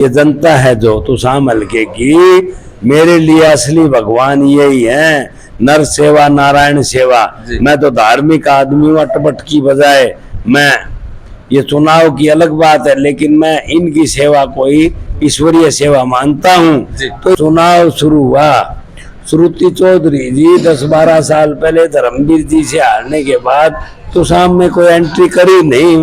ये जनता है जो तुसाम हल्के की, मेरे लिए असली भगवान यही है, नर सेवा नारायण सेवा। मैं तो धार्मिक आदमी हूँ अटपट की बजाय। मैं ये चुनाव की अलग बात है, लेकिन मैं इनकी सेवा को ही ईश्वरीय सेवा मानता हूँ। तो चुनाव शुरू हुआ, श्रुति चौधरी जी 10-12 साल पहले धर्मवीर जी से हारने के बाद तुसाम में कोई एंट्री करी नहीं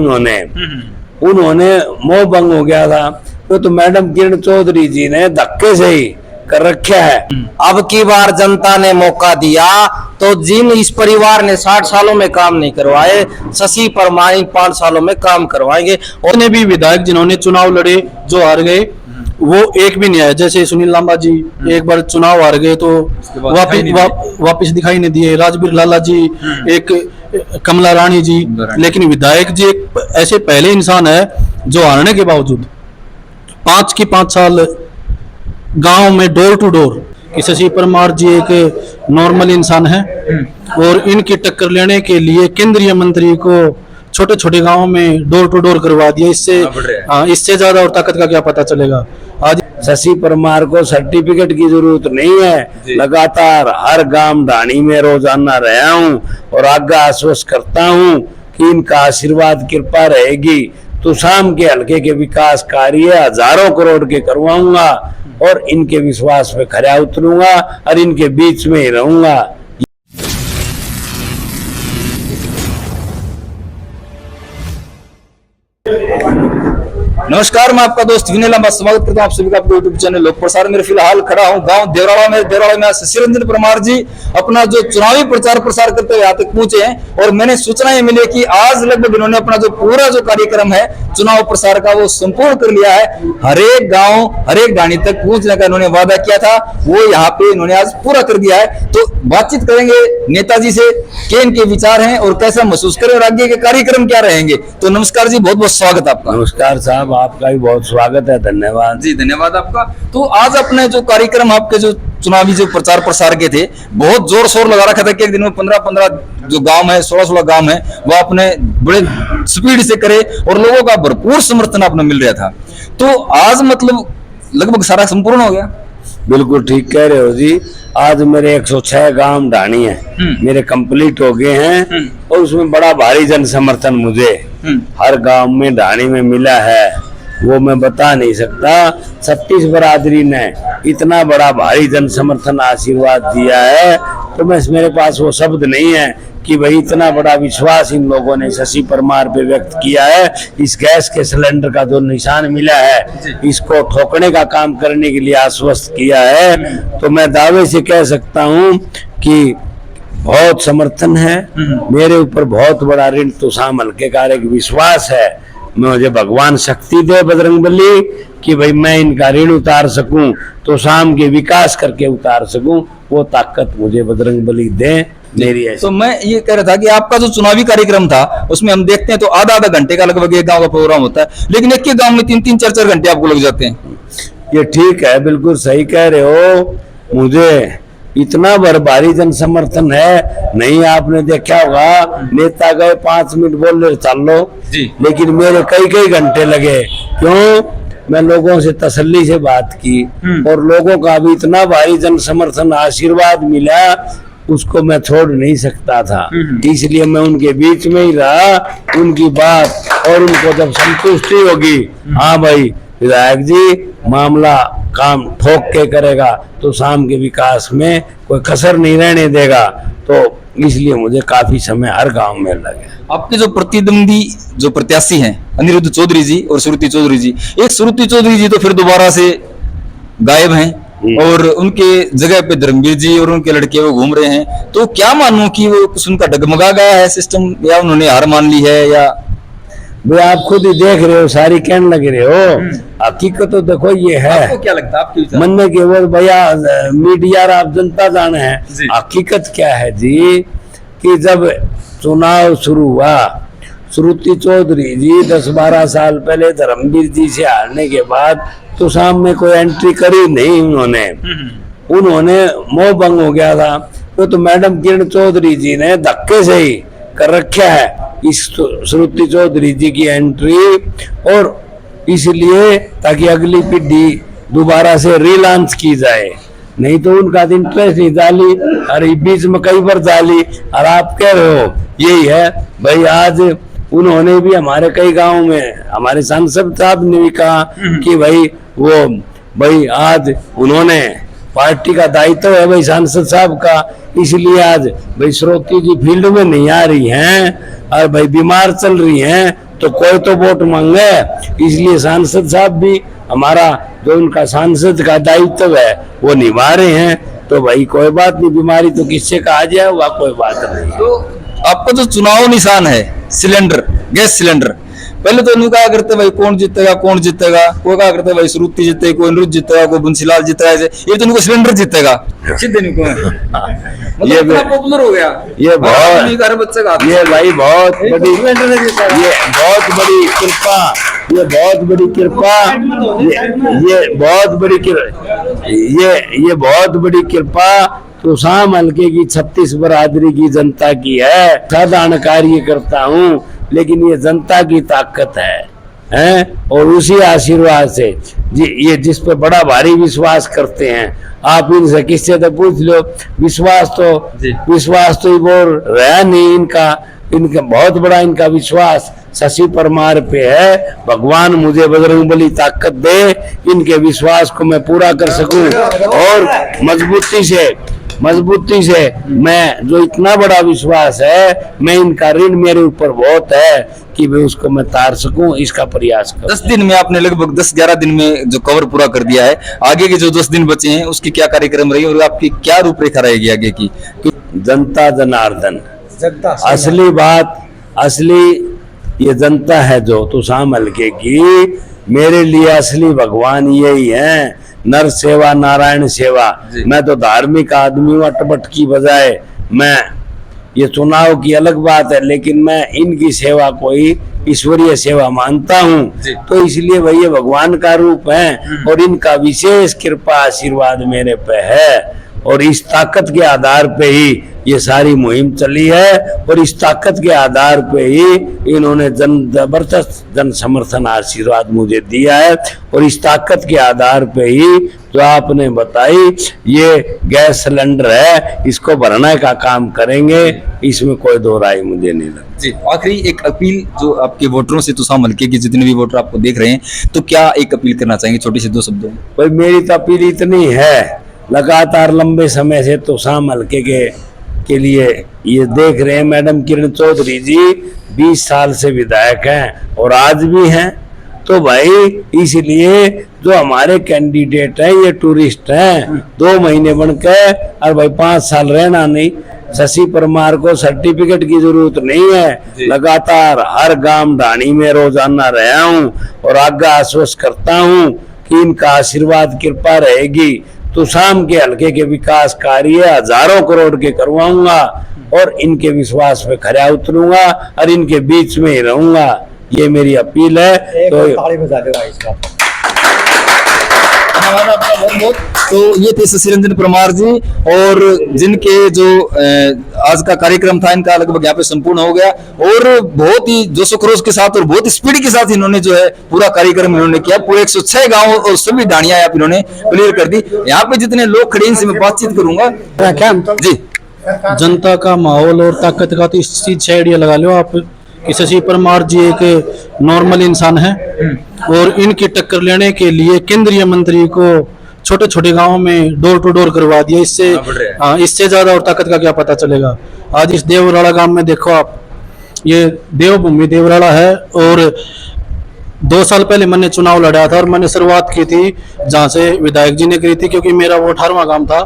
उन्होंने मोह भंग हो गया था। तो मैडम किरण चौधरी जी ने धक्के से ही कर रखा है। अब की बार जनता ने मौका दिया तो जिन इस परिवार ने 60 सालों में काम नहीं करवाए, शशि परमार 5 सालों में काम करवाएंगे। और ने भी विधायक जिन्होंने चुनाव लड़े जो हार गए वो एक भी नहीं आया। जैसे सुनील लांबा जी एक बार चुनाव हार गए तो वापिस दिखाई नहीं दिए। राजबीर लाला जी, एक कमला रानी जी। लेकिन विधायक जी एक ऐसे पहले इंसान है जो हारने के बावजूद 5 की 5 साल गांव में door to door. Shashi Parmar ji एक नॉर्मल इंसान है और इनकी टक्कर लेने के लिए केंद्रीय मंत्री को छोटे छोटे गांवों में डोर टू डोर करवा दिया। इससे ज्यादा और ताकत का क्या पता चलेगा। आज शशि परमार को सर्टिफिकेट की जरूरत नहीं है। लगातार हर गांव ढाणी में रोजाना रहा हूं और आगे आश्वस्त करता हूं कि इनका आशीर्वाद कृपा रहेगी। तुसाम के हल्के के विकास कार्य हजारों करोड़ के करवाऊंगा और इनके विश्वास पे खरा उतरूंगा और इनके बीच में ही रहूंगा। नमस्कार, मैं आपका दोस्त विनय लांबा स्वागत करता हूं आप सभी का अपने यूट्यूब चैनल लोक प्रसार। मेरे फिलहाल खड़ा हूं गांव देवराड़ा में शशि रंजन परमार जी अपना जो चुनावी प्रचार प्रसार करते हुए यहाँ तक पहुंचे हैं और मैंने सूचनाएं मिली कि आज लगभग इन्होंने अपना जो पूरा जो कार्यक्रम है चुनाव प्रसार का वो संपूर्ण कर लिया है। हरेक गाँव हरेक ढाणी तक पहुंचने का इन्होंने वादा किया था, वो यहाँ पे इन्होंने आज पूरा कर दिया है। तो बातचीत करेंगे नेताजी से क्या इनके विचार हैं और कैसा महसूस करें और आगे के कार्यक्रम क्या रहेंगे। तो नमस्कार जी, बहुत बहुत स्वागत आपका। नमस्कार साहब, आपका भी बहुत स्वागत है। धन्यवाद जी, धन्यवाद आपका। तो आज अपने जो कार्यक्रम आपके जो चुनावी जो प्रचार प्रसार के थे बहुत जोर शोर लगा रखा था कि एक दिन में 15-15 जो गांव है 16-16 गांव है वो आपने बड़े स्पीड से करे और लोगों का भरपूर समर्थन आपने मिल रहा था। तो आज मतलब लगभग सारा संपूर्ण हो गया। बिल्कुल ठीक कह रहे हो जी। आज मेरे 106 गांव ढाणी है मेरे कंप्लीट हो गए हैं और उसमें बड़ा भारी जन समर्थन मुझे हर गांव में ढाणी में मिला है, वो मैं बता नहीं सकता। 36 बरादरी ने इतना बड़ा भारी जन समर्थन आशीर्वाद दिया है तो मेरे पास वो शब्द नहीं है कि भाई इतना बड़ा विश्वास इन लोगों ने शशि परमार पे व्यक्त किया है। इस गैस के सिलेंडर का जो निशान मिला है इसको ठोकने का काम करने के लिए आश्वस्त किया है। तो मैं दावे से कह सकता हूँ कि बहुत समर्थन है मेरे ऊपर, बहुत बड़ा ऋण तुसाम हल्के का एक विश्वास है। मुझे भगवान शक्ति दे बजरंगबली कि भाई मैं इनका ऋण उतार सकूं, तुसाम के विकास करके उतार सकूं, वो ताकत मुझे बजरंगबली दे मेरी है। तो मैं ये कह रहा था कि आपका जो चुनावी कार्यक्रम था उसमें हम देखते हैं तो आधा घंटे का लगभग एक गांव का प्रोग्राम होता है, लेकिन एक गांव में 3-3, 4-4 घंटे आपको लग जाते हैं। ये ठीक है, बिल्कुल सही कह रहे हो। मुझे इतना भारी जन समर्थन है नहीं। आपने देखा होगा नेता गए 5 मिनट बोल रहे चल लो जी, लेकिन मेरे कई घंटे लगे। क्यों? मैं लोगों से तसल्ली से बात की और लोगों का भी इतना भारी जन समर्थन आशीर्वाद मिला उसको मैं छोड़ नहीं सकता था। इसलिए मैं उनके बीच में ही रहा। उनकी बात और उनको जब संतुष्टि होगी हाँ भाई विधायक जी मामला काम ठोक के करेगा तो शाम के विकास में कोई कसर नहीं रहने देगा, तो इसलिए मुझे काफी समय हर गांव में लगे। आपके जो प्रतिद्वंदी जो प्रत्याशी हैं अनिरुद्ध चौधरी जी और श्रुति चौधरी जी, एक श्रुति चौधरी जी तो फिर दोबारा से गायब हैं और उनके जगह पे धर्मवीर जी और उनके लड़के वो घूम रहे हैं। तो क्या मानूं कि वो कुछ उनका डगमगा गया है सिस्टम या उन्होंने हार मान ली है या भाई आप खुद ही देख रहे हो, सारी कहने लगे रहे हो। हकीकत तो देखो ये है। आपको क्या लगता है आपके विचार? मन में केवल भैया मीडिया और आप जनता जाने हैं। हकीकत क्या है जी कि जब चुनाव शुरू हुआ श्रुति चौधरी जी 10-12 साल पहले धर्मवीर जी से हारने के बाद तुसाम में कोई एंट्री करी नहीं उन्होंने मोह भंग हो गया था। तो मैडम किरण चौधरी जी ने धक्के से ही कर रखा है इस श्रुति चौधरी जी की एंट्री और इसलिए ताकि अगली पीढ़ी दोबारा से रिलॉन्च की जाए। नहीं तो उनका इंटरेस्ट नहीं डाली, अरे बीच में कई बार डाली। और आप कह रहे हो यही है भाई, आज उन्होंने भी हमारे कई गांव में हमारे सांसद साहब ने भी कहा कि भाई आज उन्होंने पार्टी का दायित्व है भाई सांसद साहब का, इसलिए आज भाई श्रोती जी फील्ड में नहीं आ रही हैं और भाई बीमार चल रही हैं, तो कोई तो वोट मांगे। इसलिए सांसद साहब भी हमारा जो उनका सांसद का दायित्व है वो निभा रहे हैं। तो भाई कोई बात नहीं, बीमारी तो किससे का आ जाए वह कोई बात नहीं। तो आपका जो चुनाव निशान है सिलेंडर, गैस सिलेंडर, पहले तो नहीं कहा करते भाई कौन जीतेगा, कोई कहा करते भाई श्रुति जीतेगी, कोई अनिरुद्ध जीतेगा, कोई बंसीलाल जीतेगा, ये तो उनको सिलेंडर जीतेगा। सीधे नहीं कोई ये पॉपुलर हो गया, ये बहुत बच्चे का ये भाई बहुत बड़ी कृपा, ये बहुत बड़ी कृपा, ये बहुत बड़ी कृपा तो शाम हल्के की 36 बरादरी की जनता की है। साधारण कार्य करता हूँ लेकिन ये जनता की ताकत है और उसी आशीर्वाद से ये जिस पे बड़ा भारी विश्वास करते हैं। आप इनसे किससे तो पूछ लो, विश्वास तो वो रहा नहीं इनका बहुत बड़ा इनका विश्वास शशि परमार पे है। भगवान मुझे बजरंगबली ताकत दे, इनके विश्वास को मैं पूरा कर सकूं और मजबूती से मैं जो इतना बड़ा विश्वास है, मैं इनका ऋण मेरे ऊपर बहुत है कि मैं उसको मैं तार सकूं, इसका प्रयास करूं। 10 दिन में आपने लगभग 10-11 दिन में जो कवर पूरा कर दिया है, आगे के जो 10 दिन बचे हैं उसकी क्या कार्यक्रम रही और आपकी क्या रूपरेखा रहेगी आगे की? जनता जनार्दन, असली ये जनता है जो तो शाम हल्के की, मेरे लिए असली भगवान यही है। नर सेवा नारायण सेवा। मैं तो धार्मिक आदमी हूँ अटपट की बजाय, मैं ये चुनाव की अलग बात है लेकिन मैं इनकी सेवा को ही ईश्वरीय सेवा मानता हूँ। तो इसलिए भाई ये भगवान का रूप है और इनका विशेष कृपा आशीर्वाद मेरे पे है और इस ताकत के आधार पे ही ये सारी मुहिम चली है और इस ताकत के आधार पे ही इन्होंने जबरदस्त जन समर्थन आशीर्वाद मुझे दिया है और इस ताकत के आधार पे ही जो आपने बताई ये गैस सिलेंडर है, इसको भरने का काम करेंगे, इसमें कोई दो राय मुझे नहीं लगती। जी, आखिरी एक अपील जो आपके वोटरों से तुसाम हल्के के जितने भी वोटर आपको देख रहे हैं, तो क्या एक अपील करना चाहेंगे छोटी सी 2 शब्दों में? भाई मेरी तो अपील इतनी है, लगातार लंबे समय से तुसाम हल्के के लिए ये देख रहे हैं मैडम किरण चौधरी जी 20 साल से विधायक हैं और आज भी हैं। तो भाई इसलिए जो हमारे कैंडिडेट हैं ये टूरिस्ट हैं, 2 महीने बनकर और भाई 5 साल रहना नहीं। शशि परमार को सर्टिफिकेट की जरूरत नहीं है, लगातार हर गांव ढाणी में रोजाना रहा हूँ और आगे आश्वस्त करता हूँ कि इनका आशीर्वाद कृपा रहेगी तो शाम के हल्के के विकास कार्य हजारों करोड़ के करवाऊंगा और इनके विश्वास पे खरा उतरूंगा और इनके बीच में ही रहूंगा, ये मेरी अपील है। तो ताली बजा दो भाई इसका। तो ये थे शशि रंजन परमार जी और जिनके जो आज का कार्यक्रम था इनका लगभग यहाँ पे संपूर्ण हो गया और बहुत ही जोशो खरोश के साथ और बहुत ही स्पीड के साथ इन्होंने जो है पूरा कार्यक्रम इन्होंने किया। पूरे 106 गांव और सभी ढाणियां आप इन्होंने क्लियर कर दी। यहाँ पे जितने लोग खड़े इनसे मैं बातचीत करूंगा। जी, जनता का माहौल और ताकत का तो इस चीज से आइडिया लगा लो आप कि शशि परमार जी एक नॉर्मल इंसान है और इनकी टक्कर लेने के लिए केंद्रीय मंत्री को छोटे छोटे गांवों में डोर टू डोर करवा दिया। इससे ज्यादा और ताकत का क्या पता चलेगा। आज इस देवराड़ा गांव में देखो आप, ये देवभूमि देवराड़ा है और 2 साल पहले मैंने चुनाव लड़ा था और मैंने शुरुआत की थी जहां से विधायक जी ने करी थी, क्योंकि मेरा वो 18वां गांव था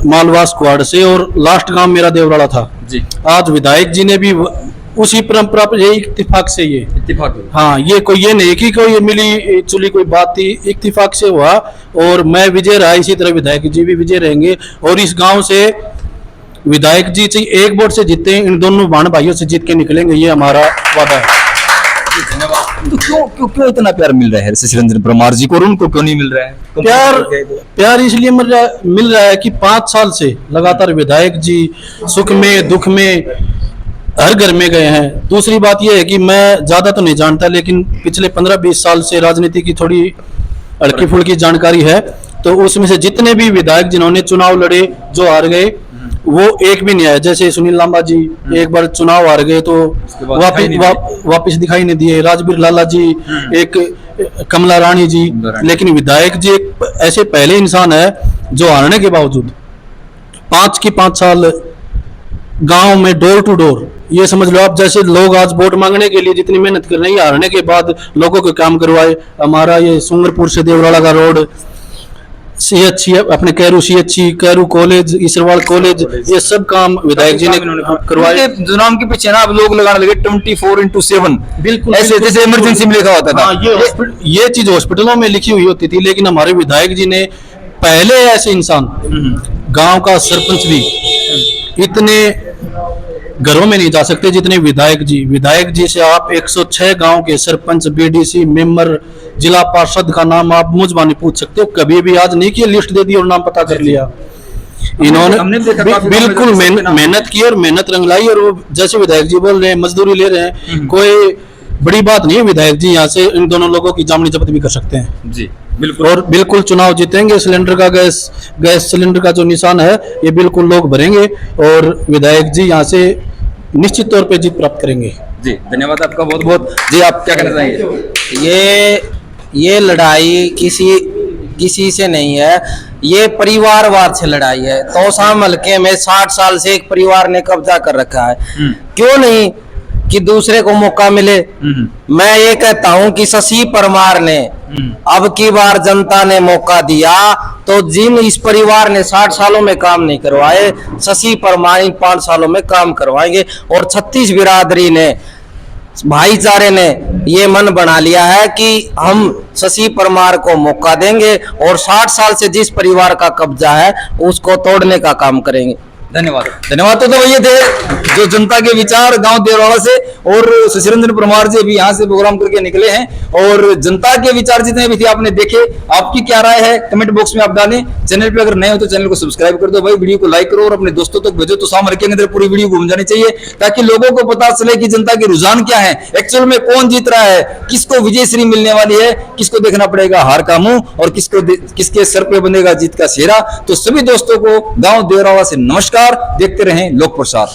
मालवास क्वाड से और लास्ट गांव मेरा देवराड़ा था जी। आज विधायक जी ने भी उसी परंपरा पर यही इत्तेफाक से ये हाँ, ये नहीं कि कोई मिली चुली कोई बात थी, इत्तेफाक से हुआ और मैं विजय रहा, इसी तरह विधायक जी भी विजय रहेंगे और इस गांव से विधायक जी चाहिए 1 वोट से जीते, इन दोनों बहन भाइयों से जीत के निकलेंगे, ये हमारा वादा है। तो क्यों इतना प्यार मिल रहा है शशि रंजन परमार जी को और उनको क्यों नहीं मिल रहा है? प्यार इसलिए मिल रहा है कि 5 साल से लगातार विधायक जी सुख में दुख में हर घर में गए हैं। दूसरी बात यह है कि मैं ज्यादा तो नहीं जानता, लेकिन पिछले 15-20 साल से राजनीति की थोड़ी हल्की फुल्की जानकारी है। तो उसमें से जितने भी विधायक जिन्होंने चुनाव लड़े, जो हार गए, वो एक भी नहीं आया। जैसे सुनील लांबा जी एक बार चुनाव हार गए तो वापिस दिखाई नहीं दिए। राजबीर लाला जी, एक कमला रानी जी। लेकिन विधायक जी एक ऐसे पहले इंसान है जो हारने के बावजूद 5 साल गांव में डोर टू डोर, ये समझ लो आप, जैसे लोग आज वोट मांगने के लिए जितनी मेहनत कर रहे हैं, हारने के बाद लोगों के काम करवाए। हमारा ये सुंगरपुर से देवराला का रोड, CHC अपने Kairu CHC, Kairu college, Isarwal college, ये सब काम विधायक जी ने करवाए। चुनाव के पीछे ना अब लोग लगाने लगे 24/7। बिल्कुल ऐसे जैसे इमरजेंसी में लिखा होता था। ये चीज हॉस्पिटलों में लिखी हुई होती थी, लेकिन हमारे विधायक जी ने पहले ऐसे इंसान, गांव का सरपंच भी इतने घरों में नहीं जा सकते जितने विधायक जी से आप 106 गांव के सरपंच, BDC मेंबर, जिला पार्षद का नाम आप मुझबानी पूछ सकते हो। कभी भी आज नहीं किया, लिस्ट दे दी और नाम पता कर लिया। इन्होंने बिल्कुल मेहनत की और मेहनत रंग लाई। और वो जैसे विधायक जी बोल रहे हैं, मजदूरी ले रहे हैं, कोई बड़ी बात नहीं है। विधायक जी यहाँ से इन दोनों लोगों की जामनी जब्त भी कर सकते हैं जी, बिल्कुल। और बिल्कुल चुनाव जीतेंगे। सिलेंडर का गैस सिलेंडर का जो निशान है, ये बिल्कुल लोग भरेंगे और विधायक जी यहाँ से निश्चित तौर पे जीत प्राप्त करेंगे। जी, धन्यवाद आपका बहुत बहुत। जी, आप क्या कहना चाहेंगे? ये लड़ाई किसी से नहीं है, ये परिवारवाद से लड़ाई है। तोशाम हल्के में 60 साल से एक परिवार ने कब्जा कर रखा है। क्यों नहीं कि दूसरे को मौका मिले। मैं ये कहता हूं कि शशि परमार ने अब की बार जनता ने मौका दिया, तो जिन इस परिवार ने 60 सालों में काम नहीं करवाए, शशि परमार इन 5 सालों में काम करवाएंगे। और 36 बिरादरी ने, भाईचारे ने ये मन बना लिया है कि हम शशि परमार को मौका देंगे और 60 साल से जिस परिवार का कब्जा है उसको तोड़ने का काम करेंगे। धन्यवाद। तो ये थे जो जनता के विचार गांव देवराला से। और शशि रंजन परमार जी भी यहाँ से प्रोग्राम करके निकले हैं और जनता के विचार जितने भी थे आपने देखे। आपकी क्या राय है कमेंट बॉक्स में आप डालें। चैनल पे अगर नए हो तो चैनल को सब्सक्राइब कर दो भाई, वीडियो को लाइक करो और अपने दोस्तों तक भेजो। तो शाम के अंदर पूरी वीडियो घूम जानी चाहिए ताकि लोगों को पता चले कि जनता के रुझान क्या है, एक्चुअल में कौन जीत रहा है, किसको विजयश्री मिलने वाली है, किसको देखना पड़ेगा हार का मुंह और किसके सर पे बनेगा जीत का सेहरा। तो सभी दोस्तों को गांव देवराला से नमस्कार। देखते रहें लोक प्रसार।